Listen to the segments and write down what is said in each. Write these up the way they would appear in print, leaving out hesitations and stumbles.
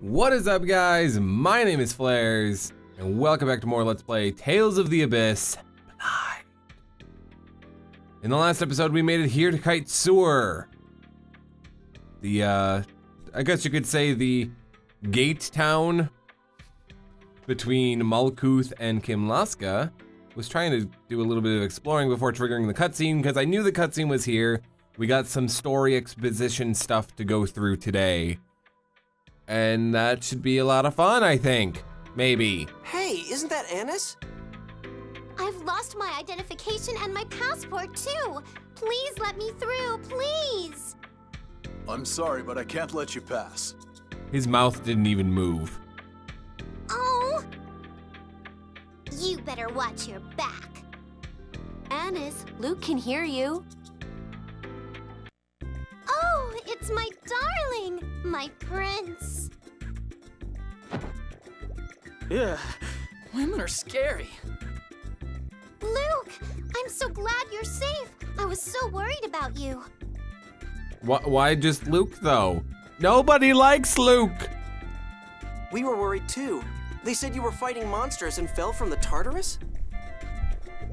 What is up, guys? My name is Flarez, and welcome back to more Let's Play Tales of the Abyss Blind. In the last episode, we made it here to Kaitzur. I guess you could say the gate town between Malkuth and Kimlaska. Was trying to do a little bit of exploring before triggering the cutscene, because I knew the cutscene was here. We got some story exposition stuff to go through today. And that should be a lot of fun, I think. Maybe. Hey, isn't that Anise? I've lost my identification and my passport too. Please let me through, please. I'm sorry, but I can't let you pass. His mouth didn't even move. Oh! You better watch your back. Anise, Luke can hear you. Oh, it's my darling, my prince. Yeah, women are scary. Luke, I'm so glad you're safe. I was so worried about you. Why just Luke, though? Nobody likes Luke! We were worried too. They said you were fighting monsters and fell from the Tartarus?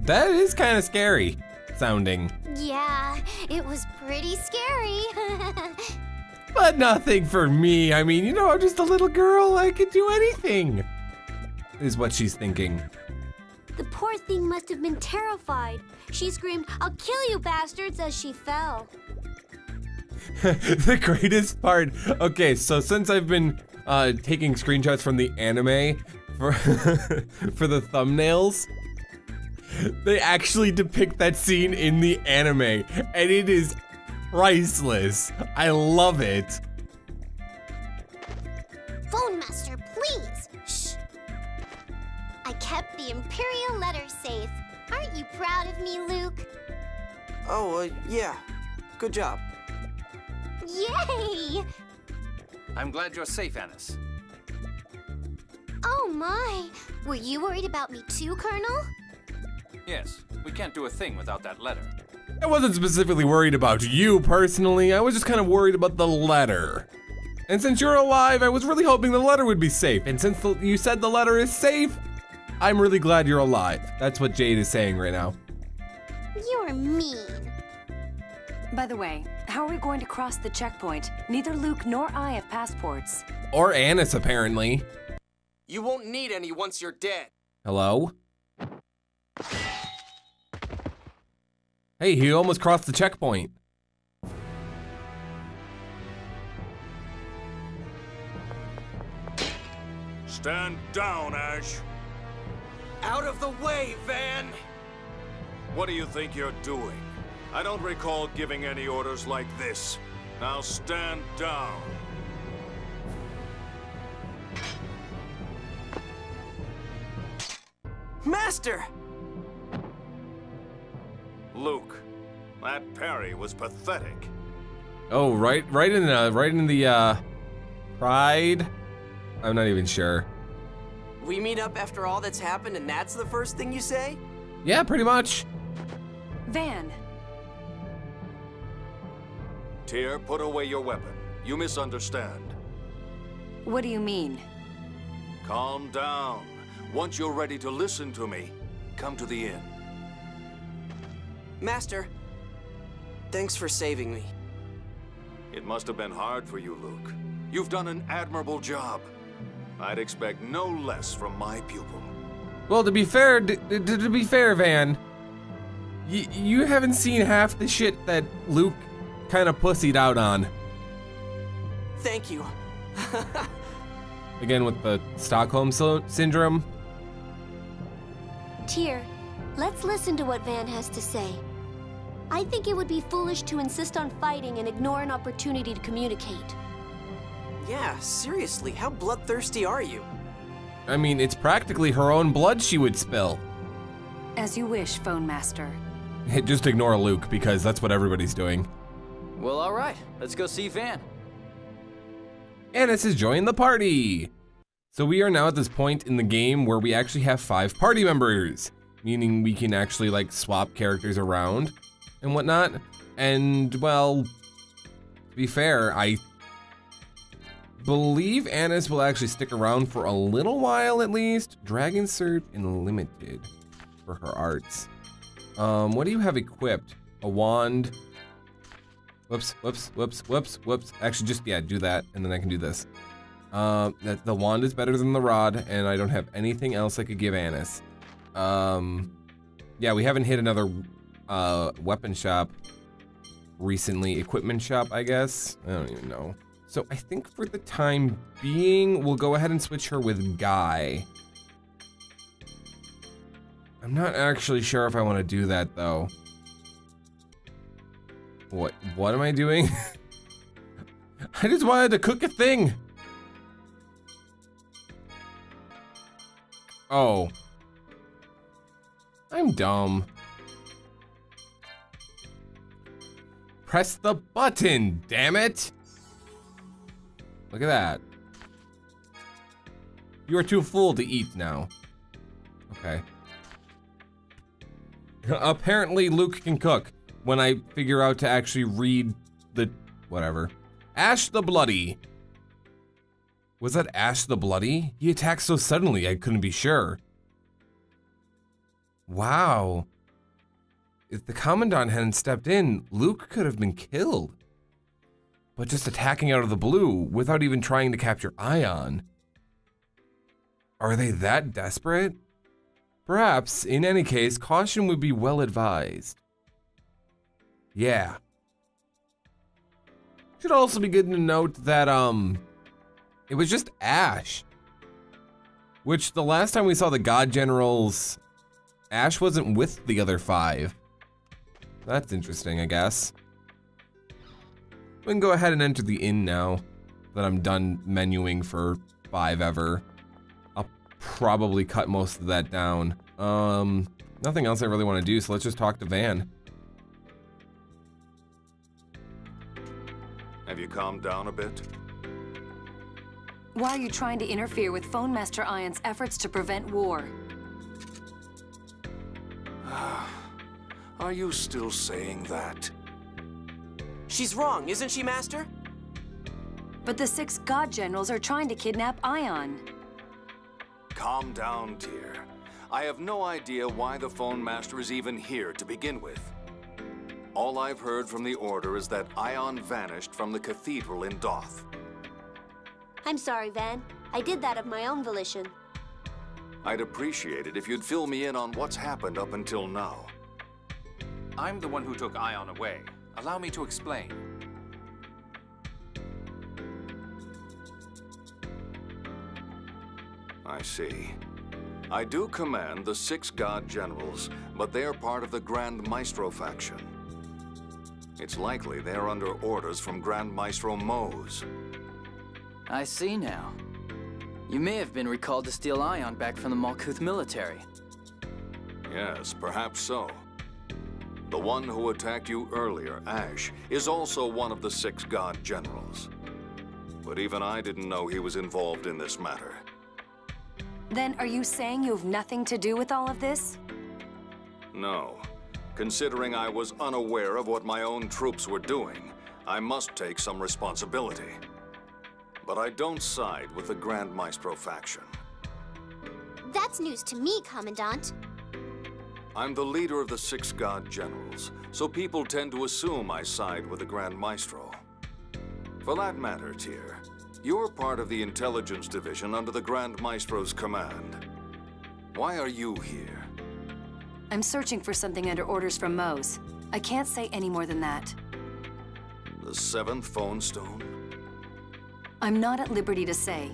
That is kind of scary sounding. Yeah, it was pretty scary. But nothing for me. I mean, you know, I'm just a little girl. I could do anything. Is what she's thinking. The poor thing must have been terrified. She screamed, "I'll kill you bastards," as she fell. The greatest part. Okay, so since I've been taking screenshots from the anime for for the thumbnails, they actually depict that scene in the anime, and it is priceless. I love it. Phone master, please. Shh. I kept the Imperial letter safe. Aren't you proud of me, Luke? Oh, yeah. Good job. Yay! I'm glad you're safe, Anise. Oh my. Were you worried about me too, Colonel? Yes, we can't do a thing without that letter. I wasn't specifically worried about you personally. I was just kind of worried about the letter. And since you're alive, I was really hoping the letter would be safe. And since you said the letter is safe, I'm really glad you're alive. That's what Jade is saying right now. You're mean. By the way, how are we going to cross the checkpoint? Neither Luke nor I have passports. Or Anise, apparently. You won't need any once you're dead. Hello? Hey, he almost crossed the checkpoint. Stand down, Ash. Out of the way, Van! What do you think you're doing? I don't recall giving any orders like this. Now stand down. Master! Luke, that parry was pathetic. Oh, right in the pride? I'm not even sure. We meet up after all that's happened and that's the first thing you say? Yeah, pretty much. Van. Tyr, put away your weapon. You misunderstand. What do you mean? Calm down. Once you're ready to listen to me, come to the inn. Master, thanks for saving me. It must have been hard for you, Luke. You've done an admirable job. I'd expect no less from my pupil. Well, to be fair, Van, you haven't seen half the shit that Luke kind of pussied out on. Thank you. Again, with the Stockholm Syndrome. Tyr, let's listen to what Van has to say. I think it would be foolish to insist on fighting and ignore an opportunity to communicate. Yeah, seriously, how bloodthirsty are you? I mean, it's practically her own blood she would spill. As you wish, Phone Master. Just ignore Luke, because that's what everybody's doing. Well, all right. Let's go see Van. Anise has joined the party. So we are now at this point in the game where we actually have 5 party members, meaning we can actually like swap characters around and whatnot. And well, to be fair, believe Anise will actually stick around for a little while at least. Dragon Surge Unlimited for her arts. What do you have equipped? A wand. Whoops, whoops, whoops, whoops, whoops. Actually, just, yeah, do that, and then I can do this. The wand is better than the rod, and I don't have anything else I could give Anise. Yeah, we haven't hit another weapon shop recently. Equipment shop, I guess? I don't even know. So I think for the time being, we'll go ahead and switch her with Guy. I'm not actually sure if I want to do that, though. What am I doing? I just wanted to cook a thing. Oh. I'm dumb. Press the button, damn it! Look at that. You are too full to eat now. Okay. Apparently Luke can cook when I figure out to actually read the whatever. Ash the Bloody. Was that Ash the Bloody? He attacked so suddenly I couldn't be sure. Wow. If the Commandant hadn't stepped in, Luke could have been killed. But just attacking out of the blue without even trying to capture Ion. Are they that desperate? Perhaps, in any case, caution would be well advised. Yeah. Should also be good to note that, it was just Ash. Which, the last time we saw the God Generals, Ash wasn't with the other 5. That's interesting, I guess. We can go ahead and enter the inn now that I'm done menuing for 5 ever. I'll probably cut most of that down. Nothing else I really want to do, so let's just talk to Van. Have you calmed down a bit? Why are you trying to interfere with Phone Master Ion's efforts to prevent war? Are you still saying that? She's wrong, isn't she, Master? But the 6 God Generals are trying to kidnap Ion. Calm down, dear. I have no idea why the Phone Master is even here to begin with. All I've heard from the Order is that Ion vanished from the cathedral in Doth. I'm sorry, Van. I did that of my own volition. I'd appreciate it if you'd fill me in on what's happened up until now. I'm the one who took Ion away. Allow me to explain. I see. I do command the 6 God Generals, but they're part of the Grand Maestro faction. It's likely they're under orders from Grand Maestro Mose. I see now. You may have been recalled to steal Ion back from the Malkuth military. Yes, perhaps so. The one who attacked you earlier, Ash, is also one of the 6 God Generals. But even I didn't know he was involved in this matter. Then are you saying you have nothing to do with all of this? No. Considering I was unaware of what my own troops were doing, I must take some responsibility. But I don't side with the Grand Maestro faction. That's news to me, Commandant. I'm the leader of the 6 God Generals, so people tend to assume I side with the Grand Maestro. For that matter, Tyr, you're part of the Intelligence Division under the Grand Maestro's command. Why are you here? I'm searching for something under orders from Mose. I can't say any more than that. The 7th Phone Stone? I'm not at liberty to say.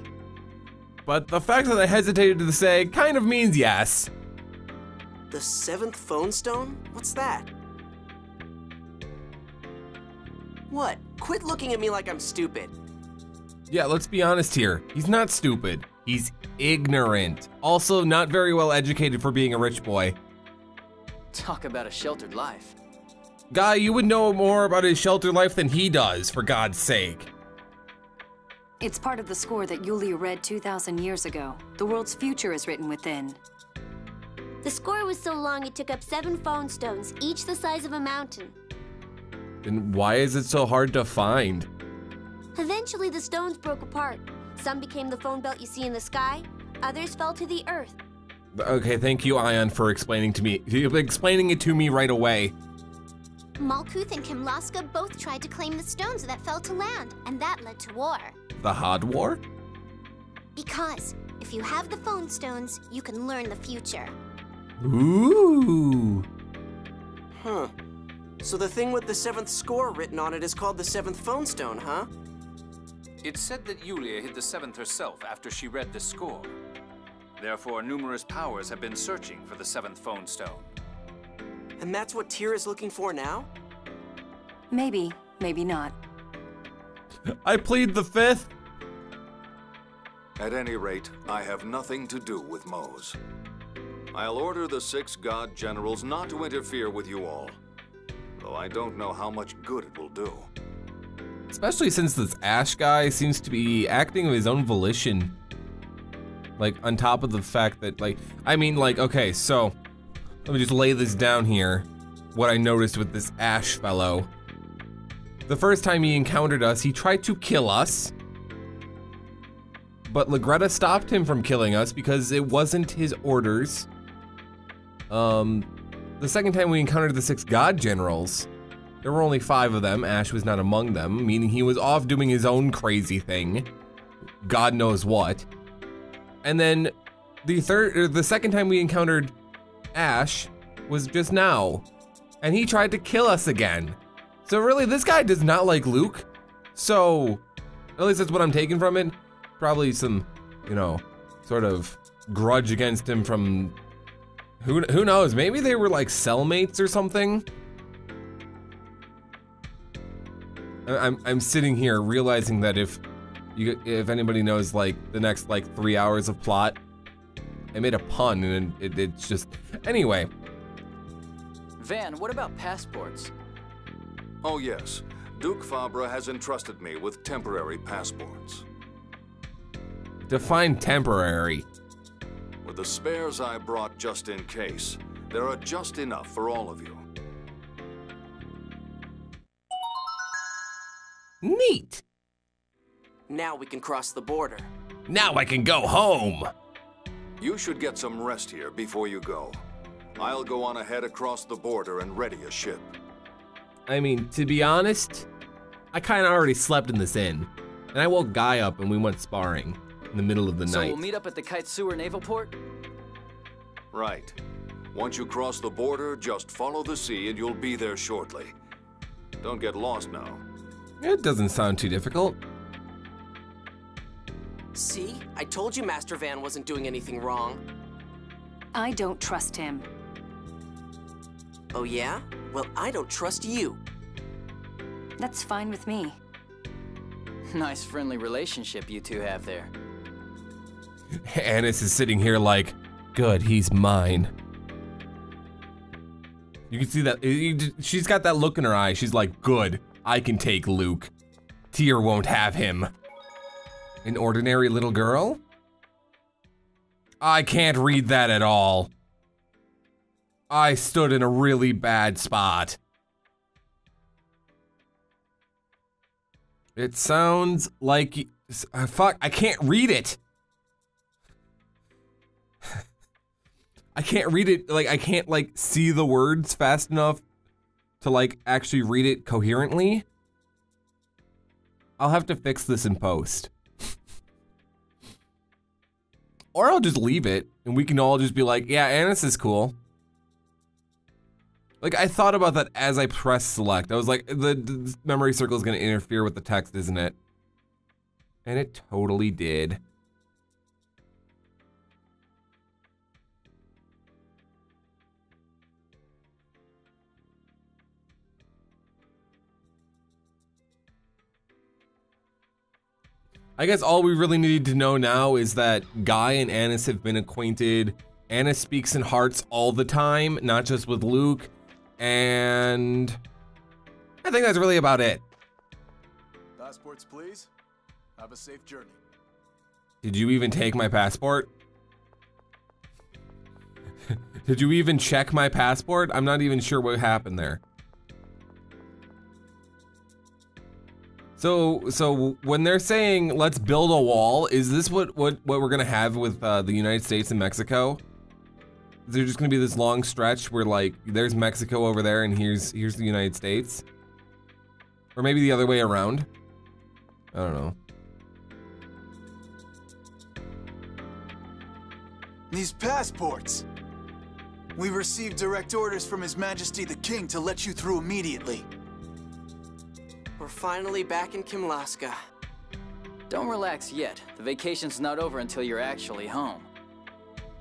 But the fact that I hesitated to say kind of means yes. The 7th Phone Stone? What's that? What? Quit looking at me like I'm stupid. Yeah, let's be honest here. He's not stupid. He's ignorant. Also, not very well educated for being a rich boy. Talk about a sheltered life. Guy, you would know more about his sheltered life than he does, for God's sake. It's part of the score that Yulia read 2,000 years ago. The world's future is written within. The score was so long it took up 7 phone stones, each the size of a mountain. Then why is it so hard to find? Eventually, the stones broke apart. Some became the phone belt you see in the sky, others fell to the earth. Okay, thank you, Ion, for explaining it to me right away. Malkuth and Kimlaska both tried to claim the stones that fell to land, and that led to war. The Hod War? Because if you have the phone stones, you can learn the future. Ooh. Huh. So the thing with the 7th score written on it is called the 7th phone stone, huh? It's said that Yulia hid the 7th herself after she read the score. Therefore, numerous powers have been searching for the 7th phone stone. And that's what Tyr is looking for now? Maybe, maybe not. I plead the 5th. At any rate, I have nothing to do with Mose. I'll order the 6 god generals not to interfere with you all, though I don't know how much good it will do. Especially since this Ash guy seems to be acting of his own volition. Like, on top of the fact that, like, I mean, like, okay, so, let me just lay this down here. What I noticed with this Ash fellow. The first time he encountered us, he tried to kill us. But Lagretta stopped him from killing us because it wasn't his orders. The second time we encountered the 6 god generals, there were only 5 of them. Ash was not among them, meaning he was off doing his own crazy thing. God knows what. And then the second time we encountered Ash was just now, and he tried to kill us again. So really, this guy does not like Luke. So, at least that's what I'm taking from it. Probably some, you know, sort of grudge against him from, who knows, maybe they were like cellmates or something. I'm sitting here realizing that if anybody knows like the next like 3 hours of plot, I made a pun and it's just, anyway. Van, what about passports? Oh yes, Duke Fabra has entrusted me with temporary passports. Define temporary. With the spares I brought just in case, there are just enough for all of you. Neat. Now we can cross the border. Now I can go home. You should get some rest here before you go. I'll go on ahead across the border and ready a ship. I mean, to be honest, I kind of already slept in this inn. And I woke Guy up and we went sparring in the middle of the night. So we'll meet up at the Kaitzur naval port? Right. Once you cross the border, just follow the sea and you'll be there shortly. Don't get lost now. It doesn't sound too difficult. See? I told you Master Van wasn't doing anything wrong. I don't trust him. Oh yeah? Well, I don't trust you. That's fine with me. Nice friendly relationship you two have there. Anise is sitting here like, good, he's mine. You can see that, she's got that look in her eye. She's like, good, I can take Luke. Tyr won't have him. An ordinary little girl? I can't read that at all. I stood in a really bad spot. It sounds like, fuck, I can't read it. I can't read it, like, I can't, like, see the words fast enough to, like, actually read it coherently. I'll have to fix this in post. Or I'll just leave it, and we can all just be like, yeah, Anise is cool. Like, I thought about that as I pressed select. I was like, the memory circle is gonna interfere with the text, isn't it? And it totally did. I guess all we really need to know now is that Guy and Anise have been acquainted. Anise speaks in hearts all the time, not just with Luke. And I think that's really about it. Passports, please. Have a safe journey. Did you even take my passport? Did you even check my passport? I'm not even sure what happened there. So when they're saying let's build a wall, is this what we're gonna have with the United States and Mexico? Is there just gonna be this long stretch where like there's Mexico over there and here's the United States? Or maybe the other way around? I don't know. These passports. We received direct orders from His Majesty the King to let you through immediately. We're finally back in Kimlaska. Don't relax yet. The vacation's not over until you're actually home.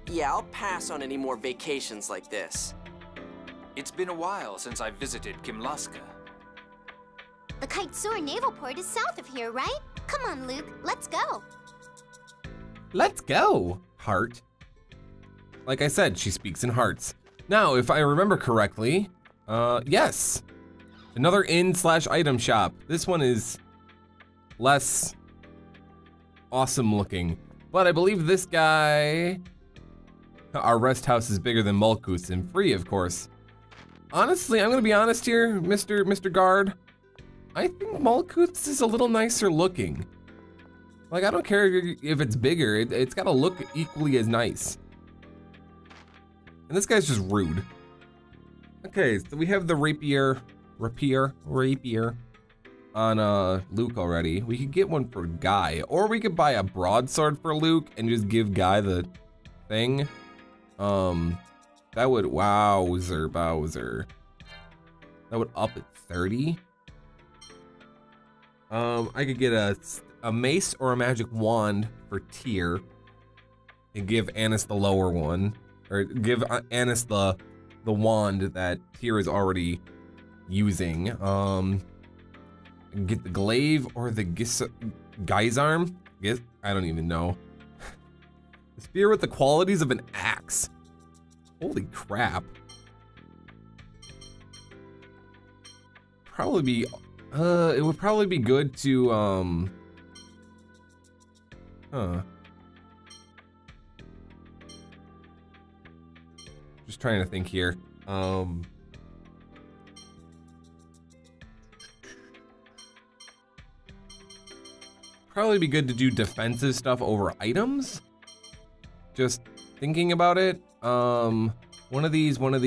Yeah, I'll pass on any more vacations like this. It's been a while since I visited Kimlaska. The Kaitzur naval port is south of here, right? Come on, Luke, let's go. Let's go, heart. Like I said, she speaks in hearts. Now, if I remember correctly, yes. Another inn/item shop. This one is less awesome looking, but I believe this guy, our rest house is bigger than Malkuth's and free, of course. Honestly, I'm gonna be honest here, Mr. Guard. I think Malkuth's is a little nicer looking. Like, I don't care if it's bigger, it's gotta look equally as nice. And this guy's just rude. Okay, so we have the rapier on Luke already. We could get one for Guy, or we could buy a broadsword for Luke and just give Guy the thing. That would, Bowser. That would up at 30. I could get a mace or a magic wand for Tyr and give Anise the lower one, or give Anise the wand that Tyr is already using. Get the glaive or the Geizarm? I don't even know. The spear with the qualities of an axe. Holy crap. Probably be, it would probably be good to, just trying to think here. Probably be good to do defensive stuff over items. Just thinking about it. One of these, and one of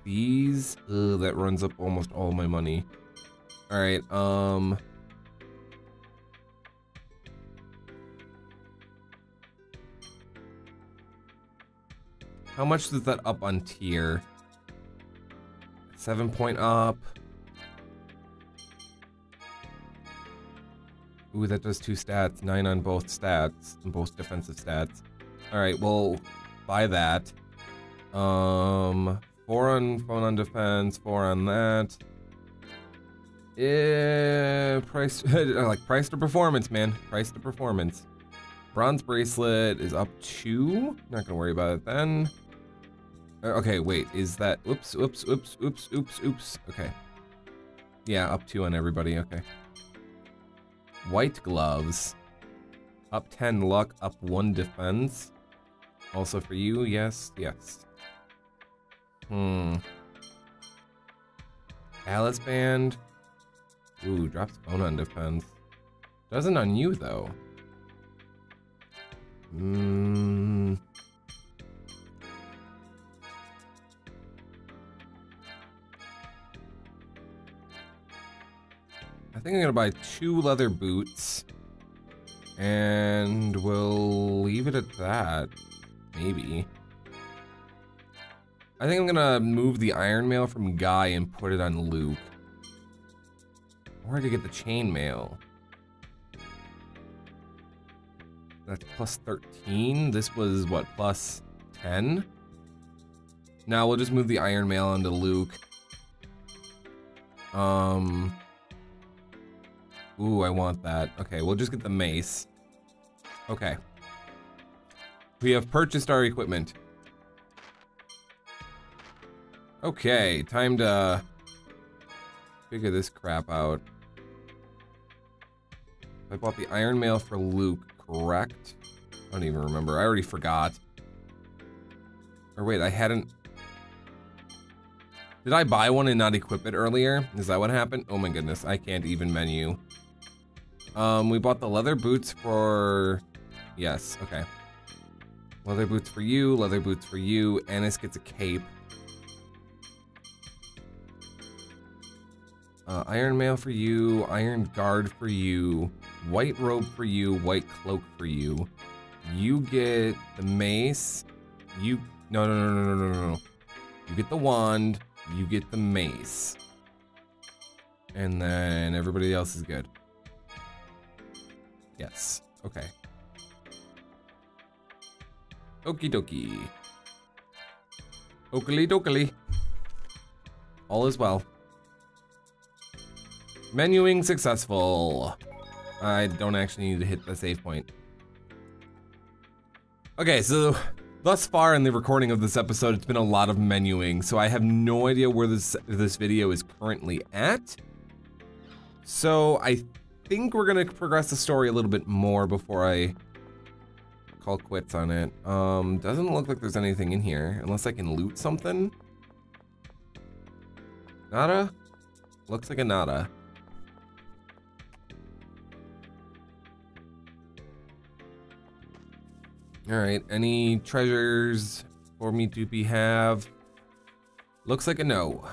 these. Ugh, that runs up almost all my money. All right, how much does that up on Tyr? 7 point up. Ooh, that does 2 stats, 9 on both stats, and both defensive stats. All right, we'll buy that. 4 on phone on defense, 4 on that. Yeah, price, like price to performance, man. Price to performance. Bronze bracelet is up 2. Not gonna worry about it then. Okay, wait, is that, oops. Okay. Yeah, up 2 on everybody, okay. White gloves. Up 10 luck, up 1 defense. Also for you, yes. Alice band. Ooh, drops phone on defense. Doesn't on you though. I think I'm gonna buy 2 leather boots, and we'll leave it at that, maybe. I think I'm gonna move the iron mail from Guy and put it on Luke. Or I could get the chain mail. That's plus 13. This was what, plus 10? Now we'll just move the iron mail onto Luke. Ooh, I want that. Okay, we'll just get the mace. Okay. We have purchased our equipment. Okay, time to figure this crap out. I bought the iron mail for Luke, correct? I don't even remember. I already forgot. Or wait, I hadn't. Did I buy one and not equip it earlier? Is that what happened? Oh my goodness, I can't even menu. We bought the leather boots for... Yes, okay. Leather boots for you, leather boots for you. Anise gets a cape. Iron mail for you, iron guard for you, white robe for you, white cloak for you. You get the mace. You... No. You get the wand. You get the mace. And then everybody else is good. Yes. Okay. Okie dokie. Oakley dokley. All is well. Menuing successful. I don't actually need to hit the save point. Okay, so thus far in the recording of this episode, it's been a lot of menuing, so I have no idea where this video is currently at. So I think we're gonna progress the story a little bit more before I call quits on it. Doesn't look like there's anything in here, unless I can loot something. Nada? Looks like a nada. All right, any treasures for me to have? Looks like a no.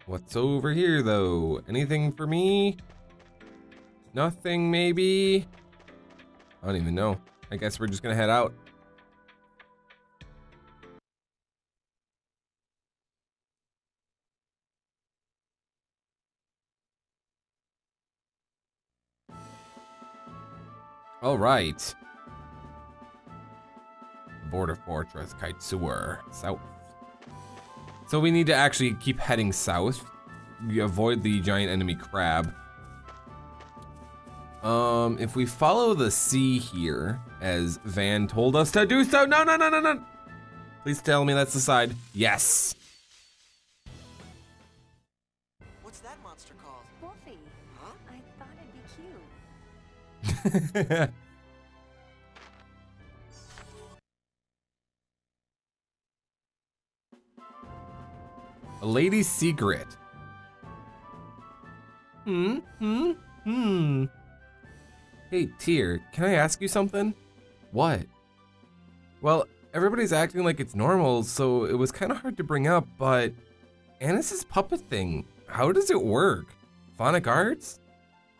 What's over here though? Anything for me? Nothing maybe? I don't even know. I guess we're just gonna head out. All right. Border Fortress, Kaitzur, south. So we need to actually keep heading south. We avoid the giant enemy crab. If we follow the sea here, as Van told us to do so, no. Please tell me that's the side. Yes. What's that monster called? Wolfie. Huh? I thought it'd be cute. A lady's secret. Hey, Tyr, can I ask you something? What? Well, everybody's acting like it's normal, so it was kind of hard to bring up, but Anise's puppet thing, how does it work? Phonic arts?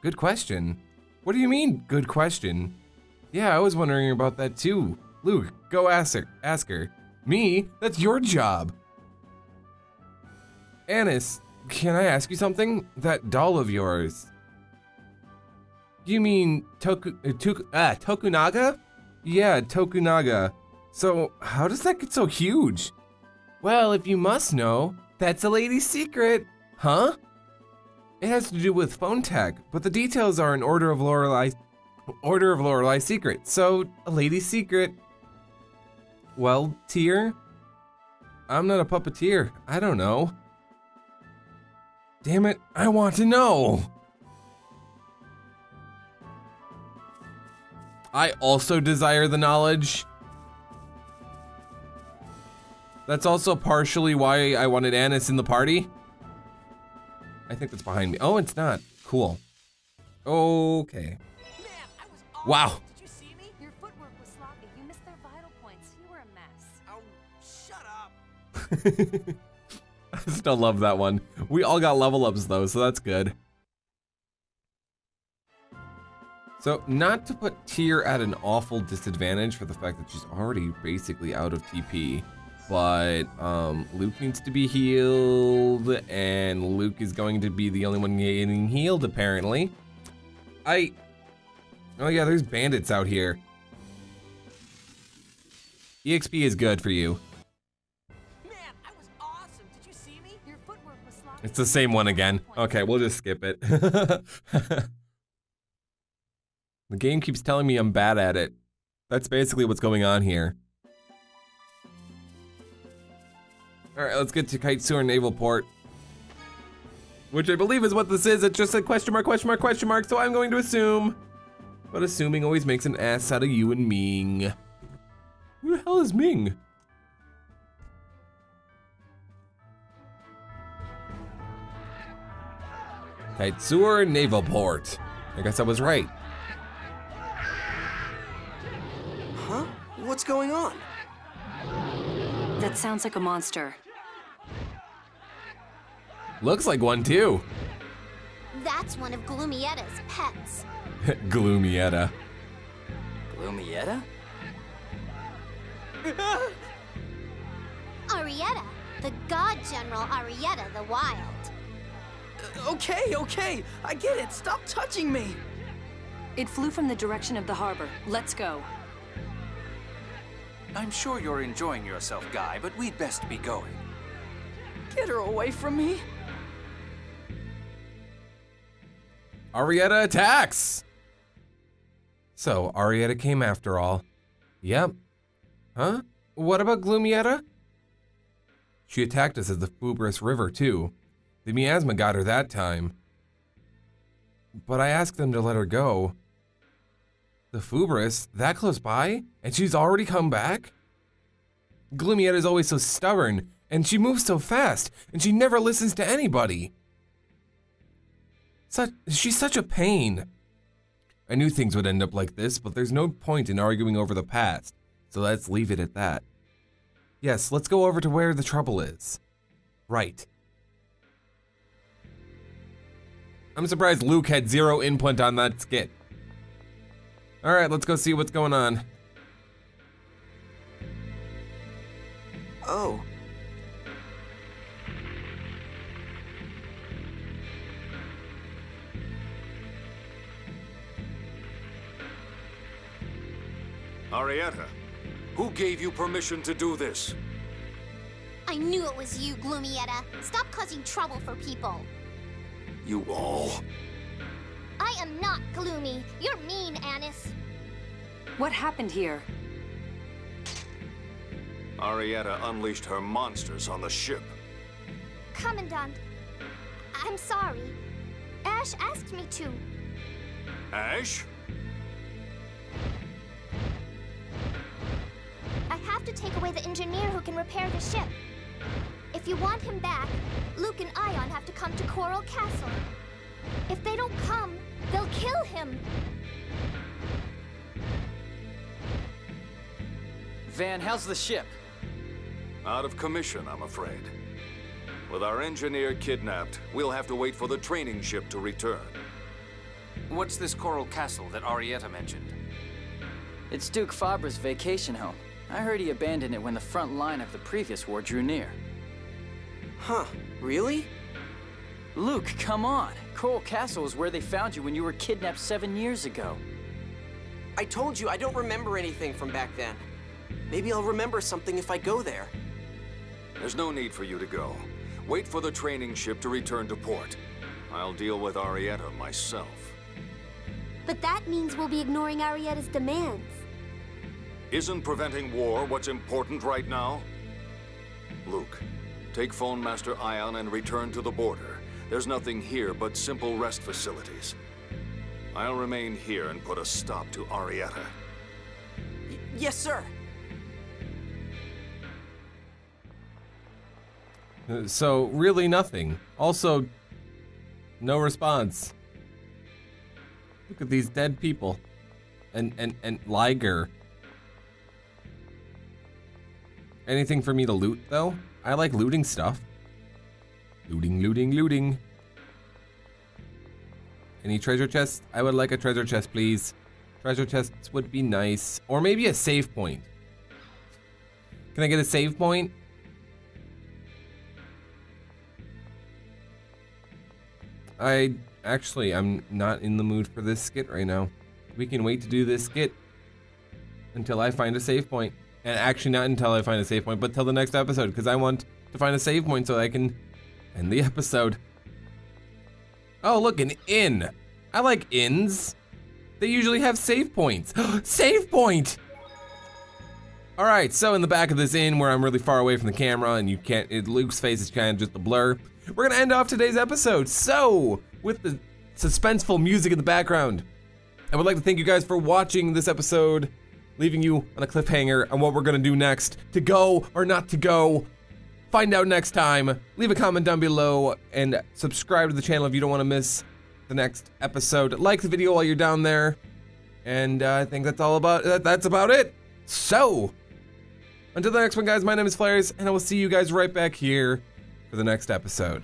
Good question. What do you mean, good question? Yeah, I was wondering about that too. Luke, go ask her. Me? That's your job. Anise, can I ask you something? That doll of yours. You mean Tokunaga? Yeah, Tokunaga. So, how does that get so huge? Well, if you must know, that's a lady's secret. Huh? It has to do with phone tech, but the details are an Order of Lorelei secret. So, a lady's secret. Well, Tyr? I'm not a puppeteer. I don't know. Damn it, I want to know. I also desire the knowledge. That's also partially why I wanted Anise in the party. I think that's behind me. Oh, it's not. Cool. Okay. Man, I was awesome. Wow. Did you see me? Your footwork was sloppy. You missed their vital points. You were a mess. Oh, shut up. I still love that one. We all got level ups though, so that's good. So, not to put Tyr at an awful disadvantage for the fact that she's already basically out of TP, but Luke needs to be healed, and Luke is going to be the only one getting healed apparently. Oh yeah, there's bandits out here. EXP is good for you. Man, I was awesome. Did you see me? Your footwork was sloppy. It's the same one again. Okay, we'll just skip it. The game keeps telling me I'm bad at it. That's basically what's going on here. Alright, let's get to Kaitzur Naval Port. Which I believe is what this is. It just said question mark, so I'm going to assume. But assuming always makes an ass out of you and Ming. Who the hell is Ming? Kaitzur Naval Port. I guess I was right. Huh? What's going on? That sounds like a monster. Looks like one too. That's one of Gloomieta's pets. Gloomieta. Gloomieta? Arietta, the god general Arietta the Wild. Okay, I get it. Stop touching me. It flew from the direction of the harbor. Let's go. I'm sure you're enjoying yourself, Guy, but we'd best be going. Get her away from me. Arietta attacks! So, Arietta came after all. Yep. Huh? What about Gloomieta? She attacked us at the Fubrus River, too. The miasma got her that time. But I asked them to let her go. The Fubrus? That close by? And she's already come back? Gloomieta's always so stubborn, and she moves so fast, and she never listens to anybody. She's such a pain. I knew things would end up like this, but there's no point in arguing over the past, so let's leave it at that. Yes, let's go over to where the trouble is. Right. I'm surprised Luke had zero input on that skit. Alright, let's go see what's going on. Oh. Arietta, who gave you permission to do this? I knew it was you, Gloomieta. Stop causing trouble for people. You all? I am not gloomy. You're mean, Anise. What happened here? Arietta unleashed her monsters on the ship. Commandant, I'm sorry. Ash asked me to. Ash? I have to take away the engineer who can repair the ship. If you want him back, Luke and Ion have to come to Coral Castle. If they don't come, they'll kill him. Van, how's the ship? Out of commission, I'm afraid. With our engineer kidnapped, we'll have to wait for the training ship to return. What's this Coral Castle that Arietta mentioned? It's Duke Fabra's vacation home. I heard he abandoned it when the front line of the previous war drew near. Huh, really? Luke, come on. Coral Castle is where they found you when you were kidnapped 7 years ago. I told you I don't remember anything from back then. Maybe I'll remember something if I go there. There's no need for you to go. Wait for the training ship to return to port. I'll deal with Arietta myself. But that means we'll be ignoring Arietta's demands. Isn't preventing war what's important right now? Luke, take Phone Master Ion and return to the border. There's nothing here but simple rest facilities. I'll remain here and put a stop to Arietta. Yes, sir. So, really nothing. Also, no response. Look at these dead people. And Liger. Anything for me to loot, though? I like looting stuff. Looting, looting, looting. Any treasure chests? I would like a treasure chest, please. Treasure chests would be nice. Or maybe a save point. Can I get a save point? I'm not in the mood for this skit right now. We can wait to do this skit until I find a save point. And actually not until I find a save point, but till the next episode, because I want to find a save point so I can end the episode. Oh, look, an inn. I like inns. They usually have save points. Save point! All right, so in the back of this inn where I'm really far away from the camera and you can't, Luke's face is kind of just a blur, we're gonna end off today's episode. So, with the suspenseful music in the background, I would like to thank you guys for watching this episode, leaving you on a cliffhanger on what we're gonna do next, to go or not to go. find out next time. Leave a comment down below and subscribe to the channel if you don't want to miss the next episode. Like the video while you're down there. And I think that's about it. So, until the next one, guys, my name is Flarez, and I will see you guys right back here for the next episode.